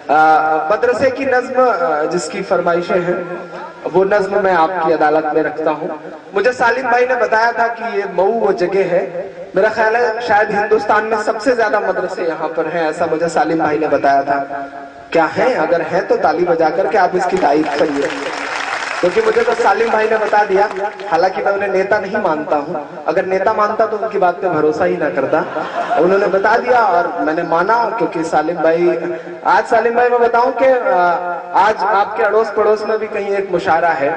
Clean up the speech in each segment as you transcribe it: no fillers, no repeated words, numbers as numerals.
مدرسے کی نظم جس کی فرمائشیں ہیں وہ نظم میں آپ کی عدالت میں رکھتا ہوں. مجھے سالم بھائی نے بتایا تھا کہ یہ مئو وہ جگہ ہے، میرا خیال ہے شاید ہندوستان میں سب سے زیادہ مدرسے یہاں پر ہیں، ایسا مجھے سالم بھائی نے بتایا تھا. کیا ہیں؟ اگر ہیں تو تالی بجا کر کے آپ اس کی تائید کریے، کیونکہ مجھے تو سالم بھائی نے بتا دیا. حالانکہ میں انہیں نیتا نہیں مانتا ہوں، اگر نیتا مانتا تو ان کی بات پہ بھروسہ ہی نہ کرتا. انہوں نے بتا دیا اور میں نے مانا، کیونکہ سالم بھائی میں بتاؤں کہ آج آپ کے اڑوس پڑوس میں بھی کہیں ایک مشاعرہ ہے،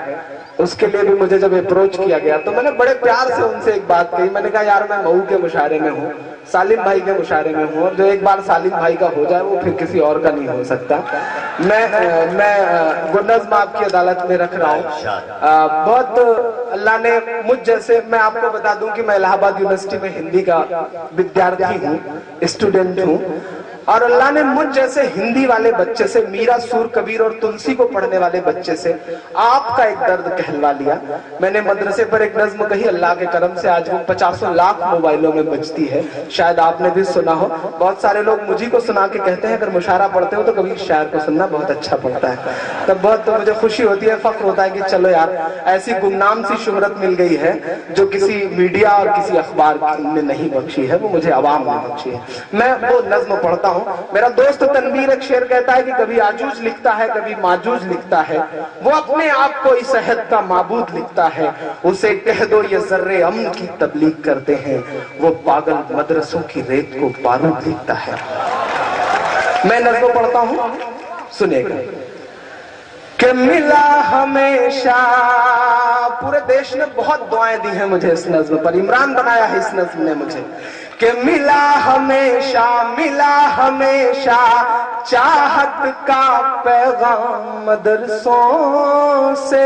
اس کے لیے بھی مجھے جب اپروچ کیا گیا تو میں نے بڑے پیار سے ان سے ایک بات کہی. میں نے کہا یار میں مئو کے مشاعرے میں ہوں، سالم بھائی کے مشاعرے میں ہوں، اور جو ایک بار سالم بھائی کا ہو جائے وہ پھر کسی اور کا نہیں ہو سکتا. میں وہ نظم آپ کی عدالت میں رکھ رہا ہوں. بہت اللہ نے مجھ جیسے، میں آپ کو بتا دوں کہ میں الہ آباد یونیورسٹی میں ہندی کا ودیارتھی ہوں، اسٹوڈنٹ ہوں، اور اللہ نے مجھ جیسے ہندی والے بچے سے، میرا سور کبیر اور تلسی کو پڑھنے والے بچے سے آپ کا ایک درد کہلوا لیا. میں نے مدرسے پر ایک نظم کہی، اللہ کے کرم سے آج وہ 50 لاکھ موبائلوں میں بجتی ہے. شاید آپ نے بھی سنا ہو. بہت سارے لوگ مجھے کو سنا کے کہتے ہیں اگر مشاعرہ پڑھتے ہو تو کبھی شاعر کو سننا بہت اچھا پڑتا ہے. تب بہت مجھے خوشی ہوتی ہے، فخر ہوتا ہے کہ چلو یار ایسی گمنام سی شہرت مل گئی ہے جو کسی میڈیا اور کسی اخبار نے نہیں بخشی ہے، وہ مجھے عوام نے بخشی ہے. میں وہ نظم پڑھتا ہوں. میرا دوست تنویر ایک شعر کہتا ہے کہ کبھی آجوج لکھتا ہے کبھی ماجوج لکھتا ہے، وہ اپنے آپ کو اس عہد کا معبود لکھتا ہے. اسے کہہ دو یہ ذرے امن کی تبلیغ کرتے ہیں، وہ پاگل مدرسوں کی ریت کو بارود لکھتا ہے. میں نظم پڑھتا ہوں، سنیے گا. کہ ملا ہمیشہ، پورے دیش نے بہت دعائیں دی ہیں مجھے اس نظم پر، عمران بنایا ہے اس نظم نے مجھے. کہ ملا ہمیشہ چاہت کا پیغام مدرسوں سے.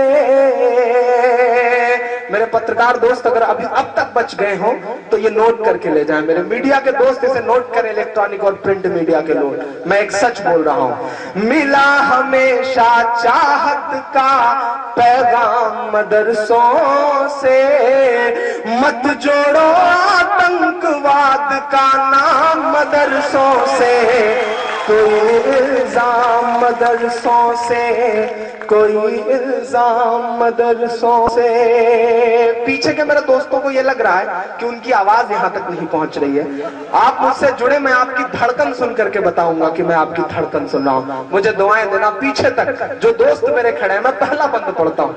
میرے پترکار دوست اگر اب تک بچ گئے ہوں تو یہ نوٹ کر کے لے جائیں. میرے میڈیا کے دوست اسے نوٹ کریں، الیکٹرانک اور پرنٹ میڈیا کے لوگ، میں ایک سچ بول رہا ہوں. ملا ہمیشہ چاہت کا پیغام مدرسوں سے، مت جوڑو آتنکواد کا نام مدرسوں سے. کوئی الزام مدرسوں سے، کوئی الزام مدرسوں سے. پیچھے کے میرے دوستوں کو یہ لگ رہا ہے کہ ان کی آواز یہاں تک نہیں پہنچ رہی ہے. آپ مجھ سے جڑے، میں آپ کی دھڑکن سن کر کے بتاؤں گا کہ میں آپ کی دھڑکن سن رہا ہوں. مجھے دعائیں دینا پیچھے تک جو دوست میرے کھڑے ہیں. میں پہلا بند پڑھتا ہوں.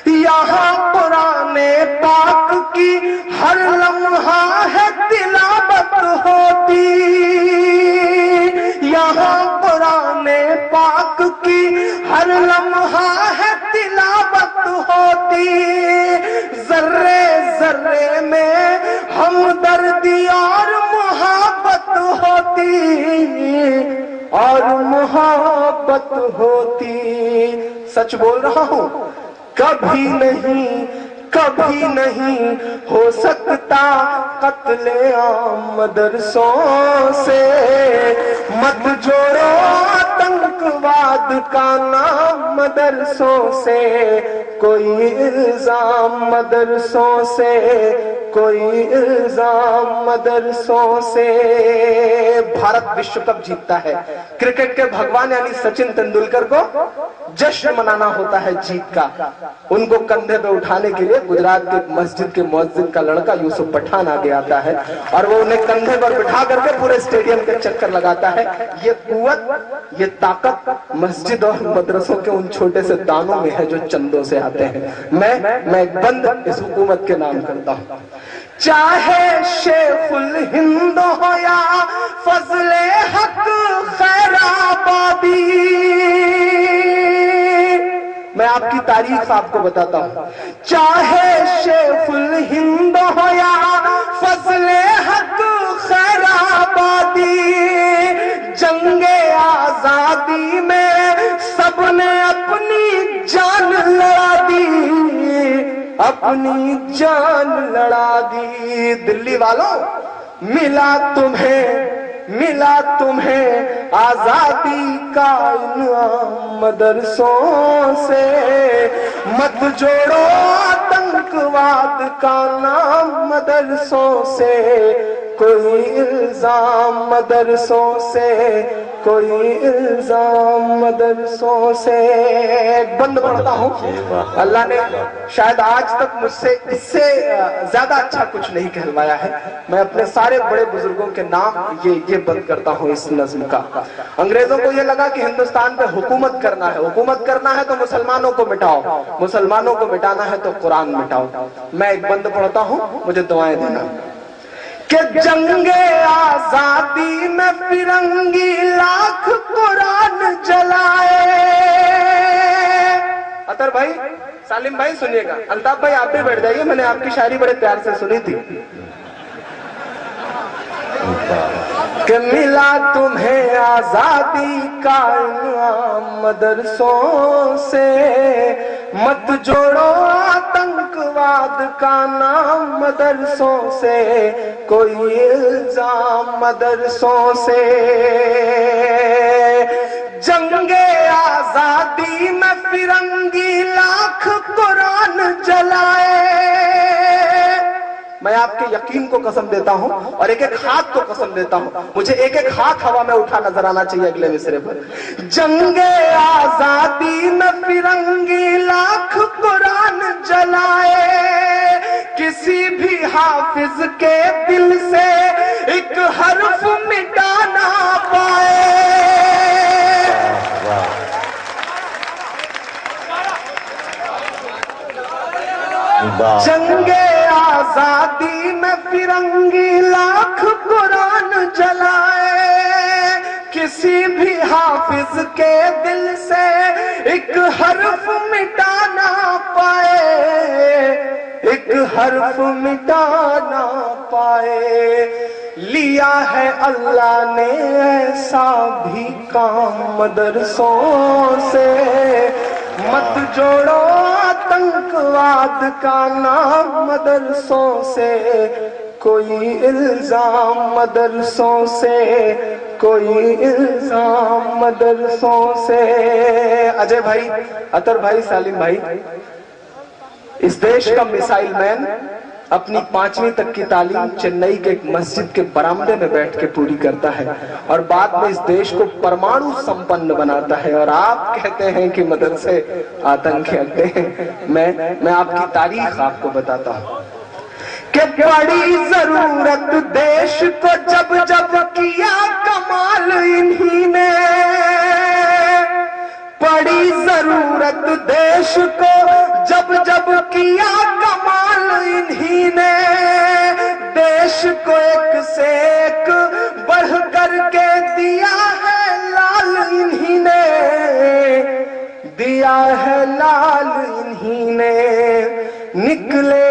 یہاں قرآن پاک کی ہر لمحہ ہے تلاوت ہوتی، یہاں قرآن پاک کی ہر لمحہ ہے تلاوت ہوتی. ذرے ذرے میں ہمدردی اور محبت ہوتی، اور محبت ہوتی. سچ بول رہا ہوں، کبھی نہیں ہو سکتا قتل عام مدرسوں سے. مت جوڑو آتنکواد کا نام مدرسوں سے، کوئی الزام مدرسوں سے، کوئی الزام مدرسوں سے. بھارت وشو کپ جیتتا ہے، کرکٹ کے بھگوان یعنی سچن تندولکر کو جشن منانا ہوتا ہے جیت کا. ان کو کندھے پہ اٹھانے کے لیے گجرات کے مسجد کے مؤذن کا لڑکا یوسف پٹھان آگے آتا ہے اور وہ انہیں کندھے پر بٹھا کر کے پورے اسٹیڈیم کے چکر لگاتا ہے. یہ قوت، یہ طاقت مسجد اور مدرسوں کے ان چھوٹے سے دانوں میں ہے جو چندوں سے آتے ہیں. میں ایک بند اس حکومت کے نام کرتا ہوں. چاہے شیخ الہند ہو یا فضل حق خیر آبادی، میں آپ کی تاریخ آپ کو بتاتا ہوں. چاہے شیخ الہند ہو یا فضل حق خیر آبادی، جنگ آزادی میں سب نے اپنی جان لڑا دی، اپنی جان لڑا دی. دلی والوں، ملا تمہیں آزادی کا انعام مدرسوں سے. مت جوڑو آتنکواد کا نام مدرسوں سے، کوئی الزام مدرسوں سے، کوئی الزام مدرسوں سے. ایک بند پڑھتا ہوں. اللہ نے شاید آج تک مجھ سے اس سے زیادہ اچھا کچھ نہیں کہلوایا ہے. میں اپنے سارے بڑے بزرگوں کے نام یہ بند کرتا ہوں اس نظم کا. انگریزوں کو یہ لگا کہ ہندوستان پہ حکومت کرنا ہے، حکومت کرنا ہے تو مسلمانوں کو مٹاؤ، مسلمانوں کو مٹانا ہے تو قرآن مٹاؤ. میں ایک بند پڑھتا ہوں، مجھے دعائیں دینا. کہ جنگ آزادی میں فرنگی لاکھ قرآن جلائے. عطر بھائی، سالم بھائی سنیے گا. الطاف بھائی آپ بھی بیٹھ جائیے، میں نے آپ کی شاعری بڑے پیار سے سنی تھی. کہ ملا تمہیں آزادی کا انعام مدرسوں سے، مت جوڑو آتنکواد کا نام مدرسوں سے، کوئی الزام مدرسوں سے. جنگ آزادی میں فرنگی لاکھ قرآن جلائے. میں آپ کے یقین کو قسم دیتا ہوں اور ایک ایک ہاتھ کو قسم دیتا ہوں، مجھے ایک ایک ہاتھ ہوا میں اٹھا نظر آنا چاہیے اگلے مصرے پر. جنگ آزادی میں فرنگی لاکھ قرآن جلائے، کسی بھی حافظ کے دل سے ایک حرف مٹا نہ پائے. جنگ آزادی میں فرنگی لاکھ قرآن جلائے، کسی بھی حافظ کے دل سے ایک حرف مٹا نہ پائے، ایک حرف مٹا نہ پائے. لیا ہے اللہ نے ایسا بھی کام مدرسوں سے، مت جوڑو آتنکواد کا نام مدرسوں سے، کوئی الزام مدرسوں سے، کوئی الزام مدرسوں سے. اجے بھائی، عطر بھائی، سالم بھائی، اس دیش کا میسائل مین اپنی 5ویں تک کی تعلیم چنئی کے ایک مسجد کے برآمدے میں بیٹھ کے پوری کرتا ہے اور بعد میں اس دیش کو پرمانو سمپن بناتا ہے، اور آپ کہتے ہیں کہ مدرسے آتنکی اڈے ہیں. میں آپ کی تاریخ آپ کو بتاتا ہوں کہ بڑی ضرورت دیش کو جب جب کیا کمال انہی نے، بڑی ضرورت دیش کو جب جب کیا کمال انہی نے، دیش کو ایک سے ایک بڑھ کر کے دیا ہے لال انہی نے، دیا ہے لال انہی نے. نکلے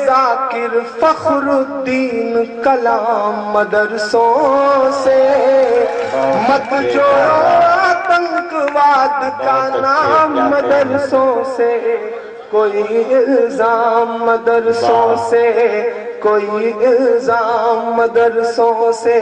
ذاکر فخر الدین کلام مدرسوں سے، مت جوڑو آتنکواد کا نام مدرسوں سے، کوئی الزام مدرسوں سے، کوئی الزام مدرسوں سے.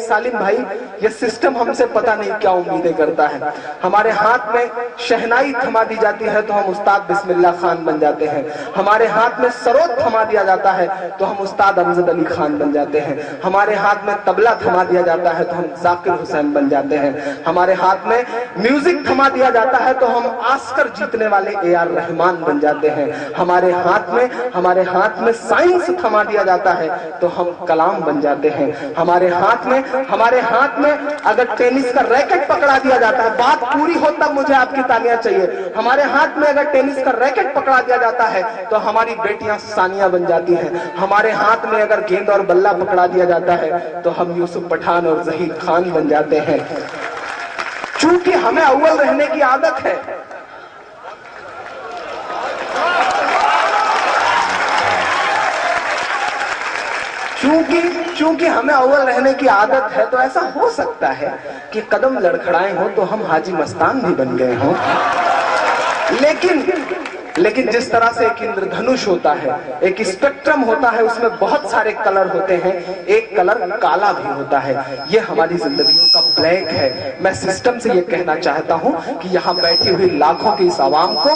سالم بھائی، یہ سسٹم ہم سے پتہ نہیں کیا امیدیں کرتا ہے. ہمارے ہاتھ میں شہنائی تھما دی جاتی ہے تو ہم استاد بسم اللہ خان بن جاتے ہیں، ہمارے ہاتھ میں سروت تھما دیا جاتا ہے تو ہم استاد امجد علی خان بن جاتے ہیں، ہمارے ہاتھ میں طبلہ تھما دیا جاتا ہے تو ہم ذاکر حسین بن جاتے ہیں، ہمارے ہاتھ میں میوزک تھما دیا جاتا ہے تو ہم آسکر جیتنے والے اے آر رحمان بن جاتے ہیں، ہمارے ہاتھ میں سائنس تھما دیا جاتا ہے تو ہم کلام بن جاتے ہیں، ہمارے ہاتھ میں اگر ٹینس کا ریکٹ پکڑا دیا جاتا ہے، بات پوری ہو تب مجھے آپ کی تالیاں چاہیے، ہمارے ہاتھ میں اگر ٹینس کا ریکٹ پکڑا دیا جاتا ہے تو ہماری بیٹیاں ثانیہ بن جاتی ہیں، ہمارے ہاتھ میں اگر گیند اور بلہ پکڑا دیا جاتا ہے تو ہم یوسف پٹھان اور ظہیر خان بن جاتے ہیں. چونکہ ہمیں اول رہنے کی عادت ہے، چونکہ ہمیں اول رہنے کی عادت ہے تو ایسا ہو سکتا ہے کہ قدم لڑکھڑائے ہوں تو ہم حاجی مستان بھی بن گئے ہوں. لیکن جس طرح سے ایک اندر دھنش ہوتا ہے، ایک اسپیکٹرم ہوتا ہے، اس میں بہت سارے کلر ہوتے ہیں، ایک کلر کالا بھی ہوتا ہے. یہ ہماری زندگیوں کا بلیک ہے. میں سسٹم سے یہ کہنا چاہتا ہوں کہ یہاں بیٹھی ہوئی لاکھوں کی اس عوام کو